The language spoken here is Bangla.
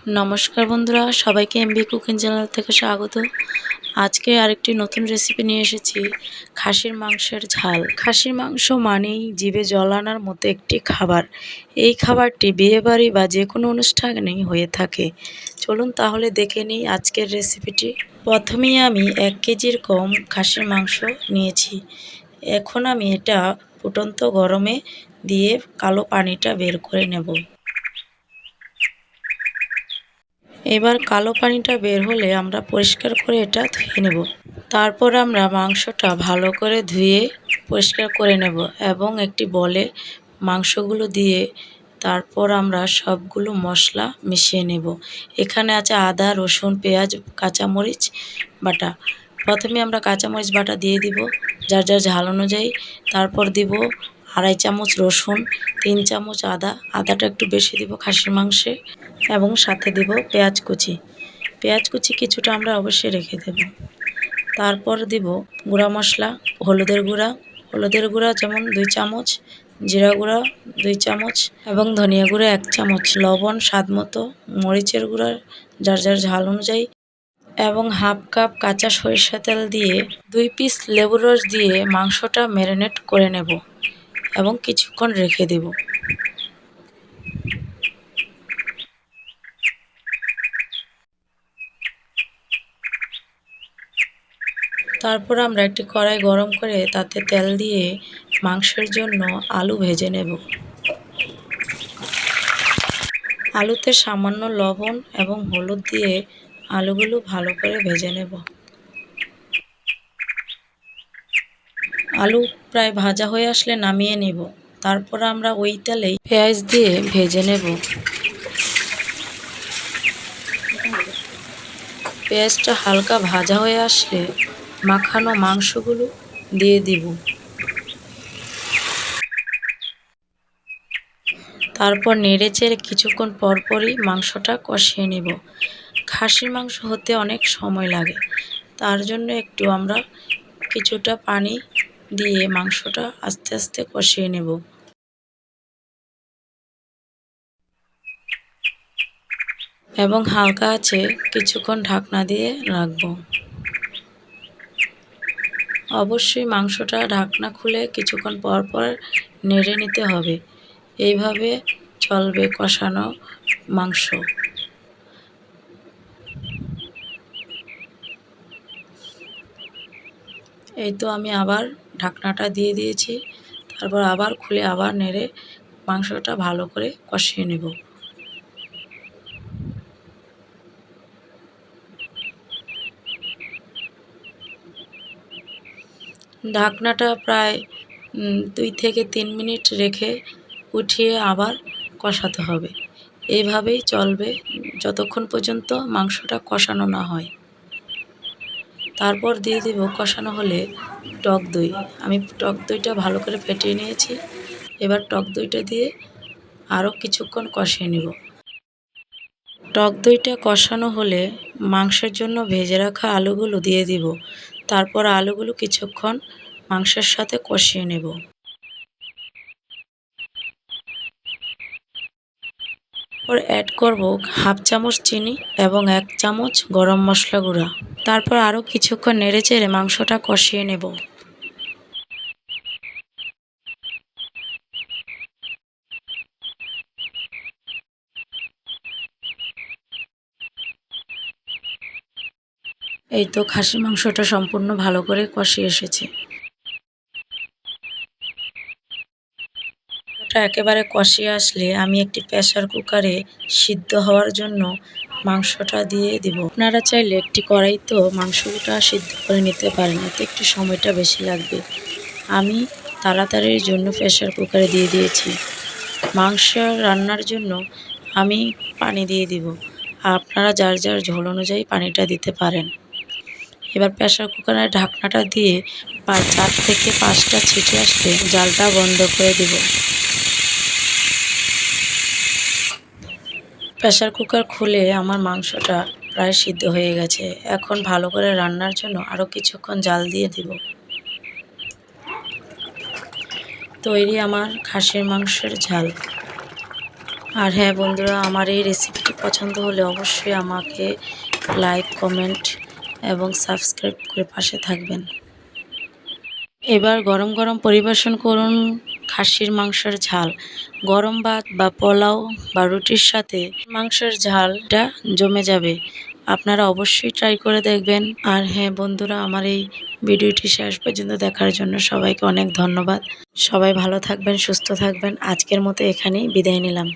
নমস্কার বন্ধুরা, সবাইকে এমবি কুকিং চ্যানেল থেকে স্বাগত। আজকে আরেকটি নতুন রেসিপি নিয়ে এসেছি, খাসির মাংসের ঝাল। খাসির মাংস মানেই জিভে জল আনার মতো একটি খাবার। এই খাবারটি বিয়েবাড়ি বা যে কোনো অনুষ্ঠানেই হয়ে থাকে। চলুন তাহলে দেখে নিই আজকের রেসিপিটি। প্রথমেই আমি 1 কেজির কম খাসির মাংস নিয়েছি। এখন আমি এটা ফুটন্ত গরমে দিয়ে কালো পানিটা বের করে নেব। এবার কালো পানিটা বের হলে আমরা পরিষ্কার করে এটা ধুয়ে নেব। তারপর আমরা মাংসটা ভালো করে ধুয়ে পরিষ্কার করে নেব এবং একটি বলে মাংসগুলো দিয়ে তারপর আমরা সবগুলো মশলা মিশিয়ে নেব। এখানে আছে আদা, রসুন, পেঁয়াজ, কাঁচামরিচ বাটা। প্রথমে আমরা কাঁচামরিচ বাটা দিয়ে দিব যার যার ঝাল অনুযায়ী। তারপর দিব 2.5 চামচ রসুন, 3 চামচ আদা। আদাটা একটু বেশি দিব খাসির মাংসে। এবং সাথে দেব পেঁয়াজ কুচি। পেঁয়াজ কুচি কিছুটা আমরা অবশ্যই রেখে দেব। তারপর দেব গুঁড়া মশলা, হলুদের গুঁড়া যেমন 2 চামচ, জিরা গুঁড়া 2 চামচ এবং ধনিয়া গুঁড়া 1 চামচ, লবণ স্বাদ মতো, মরিচের গুঁড়া যার যার ঝাল অনুযায়ী এবং 1/2 কাপ কাঁচা সরিষা তেল দিয়ে 2 পিস লেবুর রস দিয়ে মাংসটা ম্যারিনেট করে নেব এবং কিছুক্ষণ রেখে দেব। তারপর আমরা একটি কড়াই গরম করে তাতে তেল দিয়ে মাংসের জন্য আলু ভেজে নেব। আলুতে সামান্য লবণ এবং হলুদ দিয়ে আলুগুলো ভালো করে ভেজে নেব। আলু প্রায় ভাজা হয়ে আসলে নামিয়ে নেব। তারপর আমরা ওই তেলেই পেঁয়াজ দিয়ে ভেজে নেব। পেঁয়াজটা হালকা ভাজা হয়ে আসলে মাখানো মাংসগুলো দিয়ে দিব। তারপর নেড়েচেড়ে কিছুক্ষণ পরপরই মাংসটা কষিয়ে নেব। খাসির মাংস হতে অনেক সময় লাগে, তার জন্য একটু আমরা কিছুটা পানি দিয়ে মাংসটা আস্তে আস্তে কষিয়ে নেব। এবং হালকা আছে কিছুক্ষণ ঢাকনা দিয়ে রাখবো। অবশ্যই মাংসটা ঢাকনা খুলে কিছুক্ষণ পর পর নেড়ে নিতে হবে। এইভাবে চলবে কষানো মাংস। এই তো আমি আবার ঢাকনাটা দিয়ে দিয়েছি। তারপর আবার খুলে আবার নেড়ে মাংসটা ভালো করে কষিয়ে নেব। ঢাকনাটা প্রায় 2 থেকে 3 মিনিট রেখে উঠিয়ে আবার কষাতে হবে। এইভাবেই চলবে যতক্ষণ পর্যন্ত মাংসটা কষানো না হয়। তারপর দিয়ে দেব কষানো হলে টক দই। আমি টক দইটা ভালো করে ফেটিয়ে নিয়েছি। এবার টক দইটা দিয়ে আরও কিছুক্ষণ কষিয়ে নেব। টক দইটা কষানো হলে মাংসের জন্য ভেজে রাখা আলুগুলো দিয়ে দিব। তারপর আলুগুলো কিছুক্ষণ মাংসের সাথে কষিয়ে নেব। এরপর অ্যাড করব 1/2 চামচ চিনি এবং 1 চামচ গরম মশলা গুঁড়া। তারপর আরও কিছুক্ষণ নেড়েচেড়ে মাংসটা কষিয়ে নেব। এই তো খাসির মাংসটা সম্পূর্ণ ভালো করে কষিয়ে এসেছে। এটা একেবারে কষিয়ে আসলে আমি একটি প্রেসার কুকারে সিদ্ধ হওয়ার জন্য মাংসটা দিয়ে দিব। আপনারা চাইলে একটি কড়াইতেও মাংসটা সিদ্ধ করে নিতে পারেন, এতে একটু সময়টা বেশি লাগবে। আমি তাড়াতাড়ির জন্য প্রেসার কুকারে দিয়ে দিয়েছি। মাংস রান্নার জন্য আমি পানি দিয়ে দিব। আপনারা যার যার ঝোল অনুযায়ী পানিটা দিতে পারেন। এবার প্রেসার কুকারের ঢাকনাটা দিয়ে 4 থেকে 5টা সিটি আসলে জালটা বন্ধ করে দিব। প্রেসার কুকার খুলে আমার মাংসটা প্রায় সিদ্ধ হয়ে গেছে। এখন ভালো করে রান্নার জন্য আরও কিছুক্ষণ জাল দিয়ে দিব। তৈরি আমার খাসির মাংসের ঝাল। আর হ্যাঁ বন্ধুরা, আমার এই রেসিপিটি পছন্দ হলে অবশ্যই আমাকে লাইক, কমেন্ট এবং সাবস্ক্রাইব করে পাশে থাকবেন। এবার গরম গরম পরিবেশন করুন খাসির মাংসের ঝাল। গরম ভাত বা পোলাও বা রুটির সাথে মাংসের ঝালটা জমে যাবে। আপনারা অবশ্যই ট্রাই করে দেখবেন। আর হ্যাঁ বন্ধুরা, আমার এই ভিডিওটি শেষ পর্যন্ত দেখার জন্য সবাইকে অনেক ধন্যবাদ। সবাই ভালো থাকবেন, সুস্থ থাকবেন। আজকের মতো এখানেই বিদায় নিলাম।